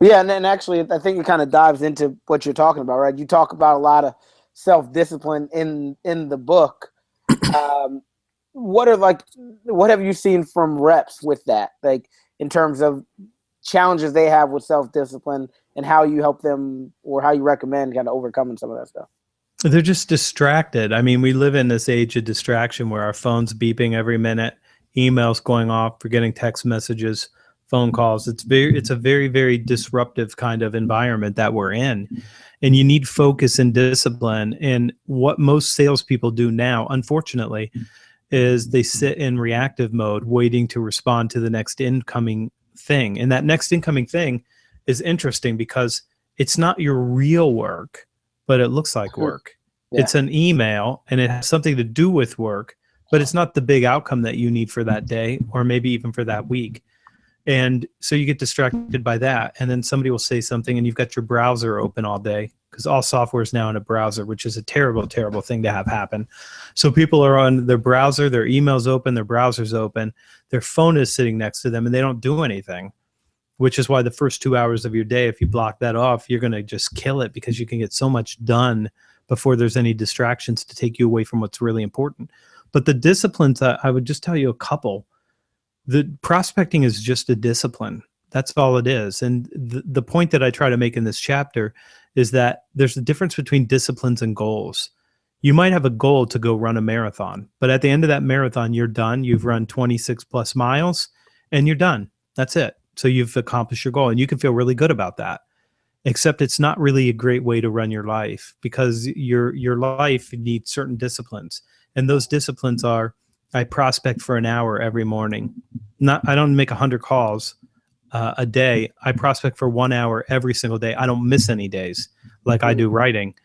Yeah, and actually, I think it kind of dives into what you're talking about, right? You talk about a lot of self-discipline in the book. Um, what have you seen from reps with that, like in terms of challenges they have with self-discipline and how you help them or how you recommend kind of overcoming some of that stuff? They're just distracted. I mean, we live in this age of distraction where our phone's beeping every minute, emails going off, we're getting text messages, phone calls. It's a very, very disruptive kind of environment that we're in. And you need focus and discipline. And what most salespeople do now, unfortunately, is they sit in reactive mode, waiting to respond to the next incoming thing. And that next incoming thing is interesting because it's not your real work, but it looks like work. Yeah. It's an email and it has something to do with work, but it's not the big outcome that you need for that day or maybe even for that week. And so you get distracted by that. And then somebody will say something and you've got your browser open all day because all software is now in a browser, which is a terrible, terrible thing to have happen. So people are on their browser, their email's open, their browser's open, their phone is sitting next to them and they don't do anything, which is why the first 2 hours of your day, if you block that off, you're going to just kill it because you can get so much done before there's any distractions to take you away from what's really important. But the disciplines, I would just tell you a couple. The prospecting is just a discipline. That's all it is. And the point that I try to make in this chapter is that there's a difference between disciplines and goals. You might have a goal to go run a marathon, but at the end of that marathon, you're done. You've run 26 plus miles and you're done. That's it. So you've accomplished your goal and you can feel really good about that. Except it's not really a great way to run your life because your life needs certain disciplines. And those disciplines are, I prospect for an hour every morning. I don't make 100 calls a day. I prospect for 1 hour every single day. I don't miss any days like I do writing,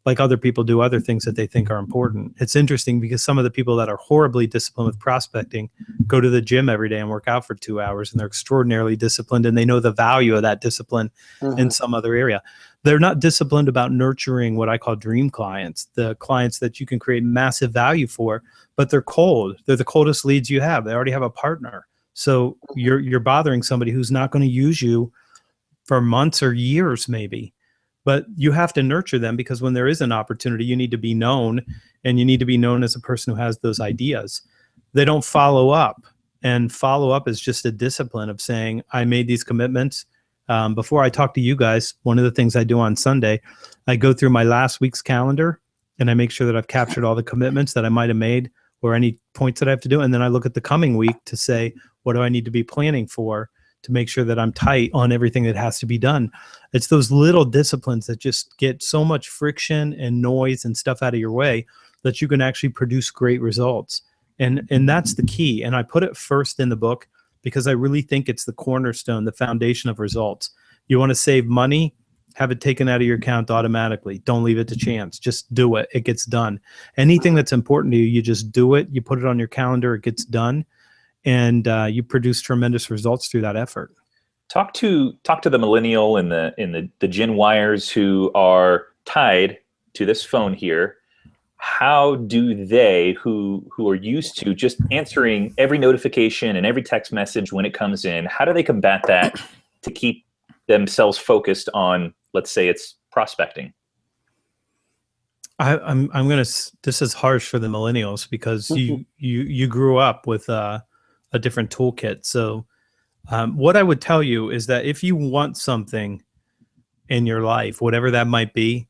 like other people do other things that they think are important. It's interesting because some of the people that are horribly disciplined with prospecting go to the gym every day and work out for 2 hours and they're extraordinarily disciplined and they know the value of that discipline in some other area. They're not disciplined about nurturing what I call dream clients, the clients that you can create massive value for, but they're cold. They're the coldest leads you have. They already have a partner. So you're bothering somebody who's not going to use you for months or years maybe. But you have to nurture them because when there is an opportunity, you need to be known and you need to be known as a person who has those ideas. They don't follow up, and follow up is just a discipline of saying, I made these commitments. Before I talk to you guys, one of the things I do on Sunday, I go through my last week's calendar and I make sure that I've captured all the commitments that I might have made or any points that I have to do. And then I look at the coming week to say, what do I need to be planning for to make sure that I'm tight on everything that has to be done. It's those little disciplines that just get so much friction and noise and stuff out of your way that you can actually produce great results. And that's the key. And I put it first in the book because I really think it's the cornerstone, the foundation of results. You want to save money, have it taken out of your account automatically. Don't leave it to chance. Just do it. It gets done. Anything that's important to you, you just do it. You put it on your calendar. It gets done. And you produce tremendous results through that effort. Talk to the millennial and the Gen Yers who are tied to this phone here. How do they, who are used to just answering every notification and every text message when it comes in, how do they combat that to keep themselves focused on, let's say it's prospecting? I'm gonna. This is harsh for the millennials because you grew up with a different toolkit. So what I would tell you is that if you want something in your life, whatever that might be,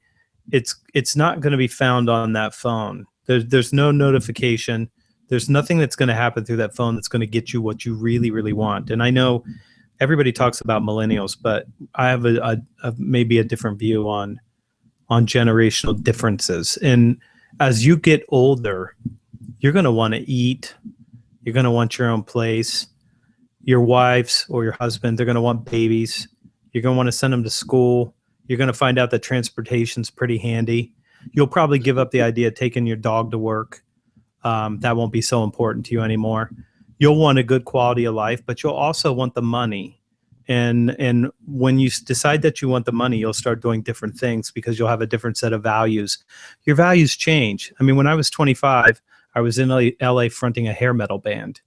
it's not going to be found on that phone. There's no notification. There's nothing that's going to happen through that phone that's going to get you what you really, really want. And I know everybody talks about millennials, but I have maybe a different view on generational differences. And as you get older, you're going to want to eat. You're going to want your own place. Your wives or your husband, they're going to want babies. You're going to want to send them to school. You're going to find out that transportation's pretty handy. You'll probably give up the idea of taking your dog to work. That won't be so important to you anymore. You'll want a good quality of life, but you'll also want the money. And when you decide that you want the money, you'll start doing different things because you'll have a different set of values. Your values change. I mean, when I was 25, I was in LA fronting a hair metal band.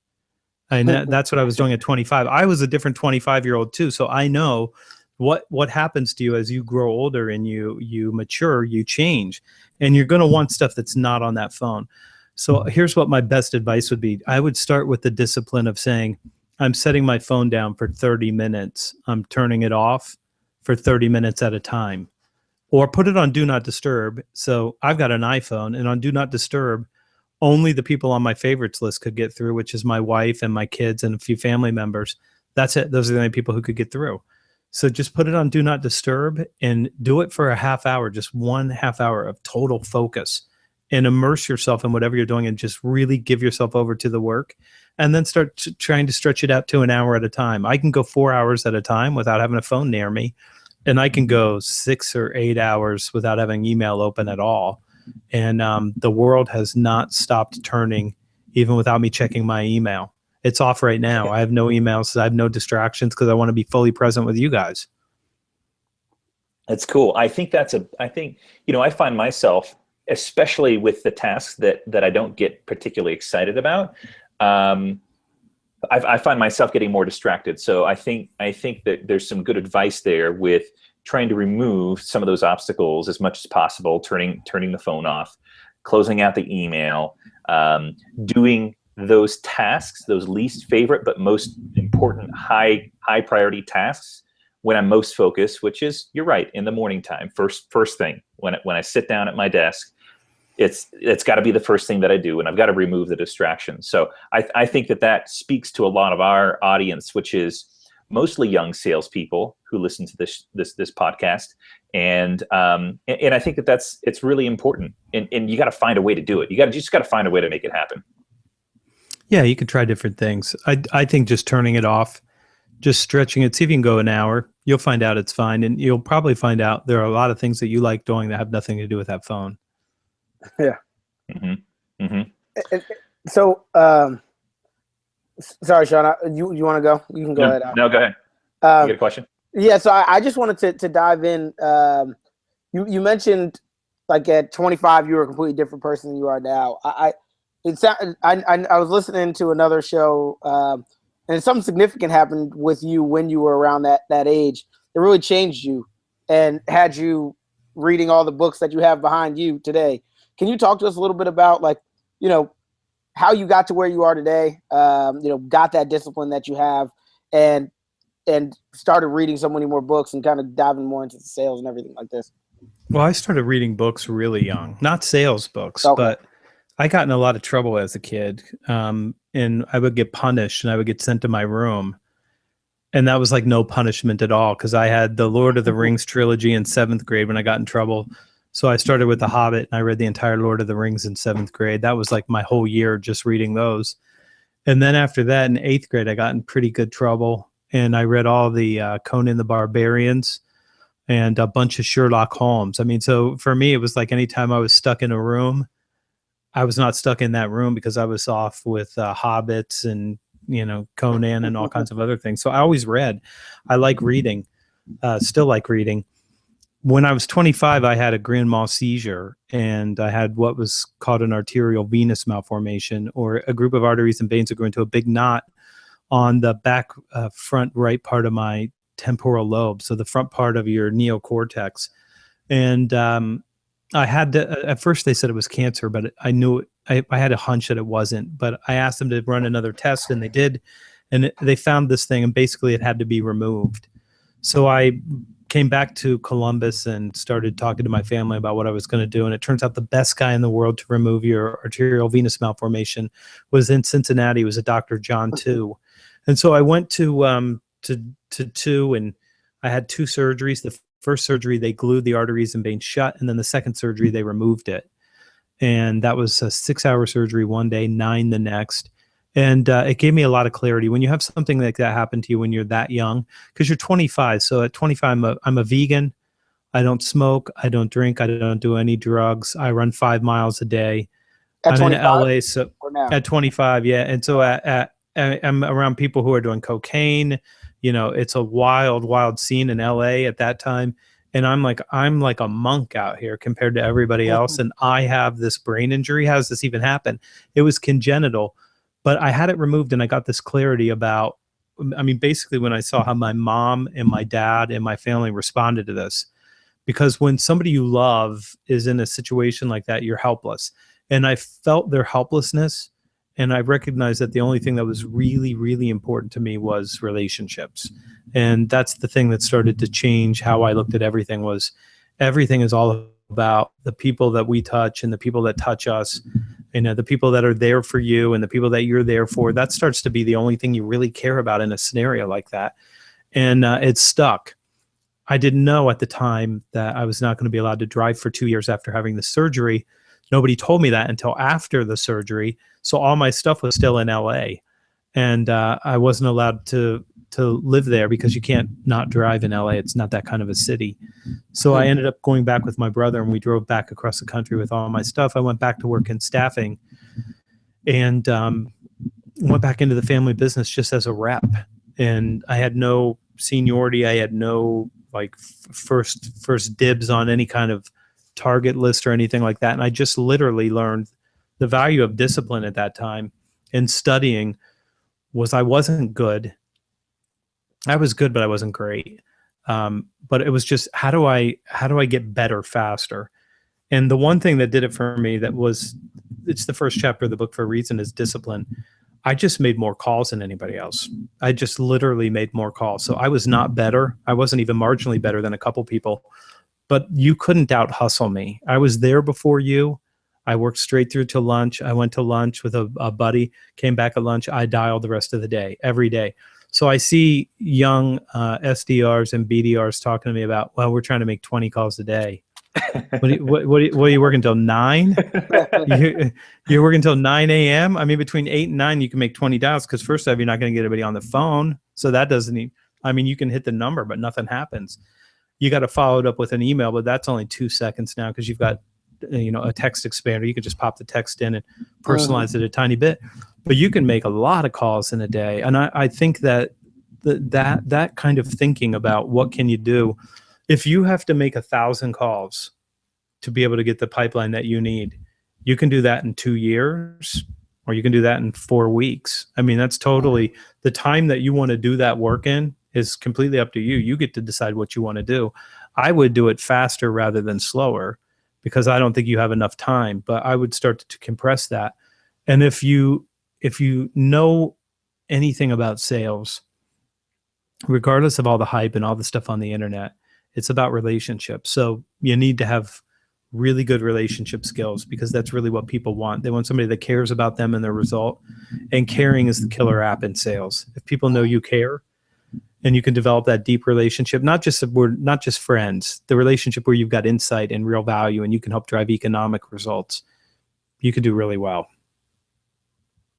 And that's what I was doing at 25. I was a different 25-year-old too. So I know what happens to you as you grow older and you mature, you change, and you're going to want stuff that's not on that phone. So here's what my best advice would be. I would start with the discipline of saying, I'm setting my phone down for 30 minutes. I'm turning it off for 30 minutes at a time, or put it on do not disturb. So I've got an iPhone, and on do not disturb, only the people on my favorites list could get through, which is my wife and my kids and a few family members. That's it. Those are the only people who could get through. So just put it on do not disturb and do it for a half hour, just 1/2 hour of total focus, and immerse yourself in whatever you're doing and just really give yourself over to the work, and then start trying to stretch it out to an hour at a time. I can go 4 hours at a time without having a phone near me, and I can go 6 or 8 hours without having email open at all. And the world has not stopped turning even without me checking my email. It's off right now. I have no emails. I have no distractions because I want to be fully present with you guys. That's cool. I think I find myself, especially with the tasks that I don't get particularly excited about, I find myself getting more distracted. So I think that there's some good advice there with trying to remove some of those obstacles as much as possible, turning the phone off, closing out the email, doing those tasks, those least favorite but most important high priority tasks when I'm most focused, which is, you're right, in the morning time, first thing when I sit down at my desk. It's got to be the first thing that I do, and I've got to remove the distractions. So I think that speaks to a lot of our audience, which is mostly young salespeople who listen to this podcast, and I think it's really important, and you got to find a way to do it. You just got to find a way to make it happen. Yeah, you could try different things. I think just turning it off, just stretching it, see if you can go an hour. You'll find out it's fine, and you'll probably find out there are a lot of things that you like doing that have nothing to do with that phone. Yeah. Mm-hmm. Mm-hmm. So, sorry, Sean, you want to go? You can go ahead. No, go ahead. You got a question? Yeah, so I just wanted to dive in. You mentioned, like, at 25, you were a completely different person than you are now. I was listening to another show, and something significant happened with you when you were around that age. It really changed you and had you reading all the books that you have behind you today. Can you talk to us a little bit about, like, how you got to where you are today, got that discipline that you have, and started reading so many more books and kind of diving more into the sales and everything like this? Well, I started reading books really young, not sales books, Okay. But I got in a lot of trouble as a kid, and I would get punished, and I would get sent to my room, and that was like no punishment at all, because I had the Lord of the Rings trilogy in 7th grade when I got in trouble. So I started with The Hobbit, and I read the entire Lord of the Rings in 7th grade. That was like my whole year just reading those. And then after that, in 8th grade, I got in pretty good trouble, and I read all the Conan the Barbarians and a bunch of Sherlock Holmes. I mean, so for me, it was like anytime I was stuck in a room, I was not stuck in that room because I was off with Hobbits and, Conan and all kinds of other things. So I always read. I like reading, still like reading. When I was 25, I had a grand mal seizure, and I had what was called an arterial venous malformation, or a group of arteries and veins that grew into a big knot on the back front right part of my temporal lobe, so the front part of your neocortex. And I had to, at first they said it was cancer, but I knew it, I had a hunch that it wasn't, but I asked them to run another test, and they did, and they found this thing, and basically it had to be removed. So I came back to Columbus and started talking to my family about what I was going to do. And it turns out the best guy in the world to remove your arterial venous malformation was in Cincinnati. It was a Dr. John Tu. And so I went to Tu, and I had 2 surgeries. The first surgery, they glued the arteries and veins shut. And then the second surgery, they removed it. And that was a 6-hour surgery one day, 9 the next. And it gave me a lot of clarity. When you have something like that happen to you when you're that young, because you're 25. So at 25, I'm a vegan. I don't smoke. I don't drink. I don't do any drugs. I run 5 miles a day. At I'm in 25 LA. So or now? at 25, yeah. And so I'm around people who are doing cocaine. It's a wild scene in LA at that time. And I'm like a monk out here compared to everybody else. And I have this brain injury. How does this even happen? It was congenital. But I had it removed, and I got this clarity about I mean, basically when I saw how my mom and my dad and my family responded to this, because when somebody you love is in a situation like that, you're helpless. And I felt their helplessness. And I recognized that the only thing that was really, really important to me was relationships. And that's the thing that started to change how I looked at everything. Was everything is all about the people that we touch and the people that touch us, you know, the people that are there for you and the people that you're there for. That starts to be the only thing you really care about in a scenario like that. And it stuck. I didn't know at the time that I was not going to be allowed to drive for 2 years after having the surgery. Nobody told me that until after the surgery. So all my stuff was still in LA, and I wasn't allowed to live there because you can't not drive in LA. It's not that kind of a city. So I ended up going back with my brother, and we drove back across the country with all my stuff. I went back to work in staffing, and went back into the family business just as a rep. And I had no seniority. I had no like first dibs on any kind of target list or anything like that. And I just literally learned the value of discipline at that time. And studying I wasn't good. I was good, but I wasn't great. But it was just, how do I get better faster? And the one thing that did it for me, it's the first chapter of the book for a reason, is discipline. I just made more calls than anybody else. I just literally made more calls. So I was not better. I wasn't even marginally better than a couple people, but you couldn't out hustle me. I was there before you. I worked straight through to lunch. I went to lunch with a buddy, came back at lunch. I dialed the rest of the day, every day. So I see young SDRs and BDRs talking to me about, well, we're trying to make 20 calls a day. What are you working until 9? You're working until 9 a.m.? I mean, between 8 and 9, you can make 20 dials, because first off, you're not going to get anybody on the phone. So that doesn't even, I mean, you can hit the number, but nothing happens. You got to follow it up with an email, but that's only 2 seconds now, because you've got, you know, a text expander. You can just pop the text in and personalize it a tiny bit. But you can make a lot of calls in a day. And I think that that kind of thinking about what can you do, if you have to make 1,000 calls to be able to get the pipeline that you need, you can do that in 2 years, or you can do that in 4 weeks. I mean, that's totally the time that you want to do that work in is completely up to you. You get to decide what you want to do. I would do it faster rather than slower, because I don't think you have enough time, but I would start to compress that. And if you know anything about sales, regardless of all the hype and all the stuff on the internet, it's about relationships. So you need to have really good relationship skills, because that's really what people want. They want somebody that cares about them and their result. And caring is the killer app in sales. If people know you care, and you can develop that deep relationship, not just friends, the relationship where you've got insight and real value, and you can help drive economic results, you can do really well.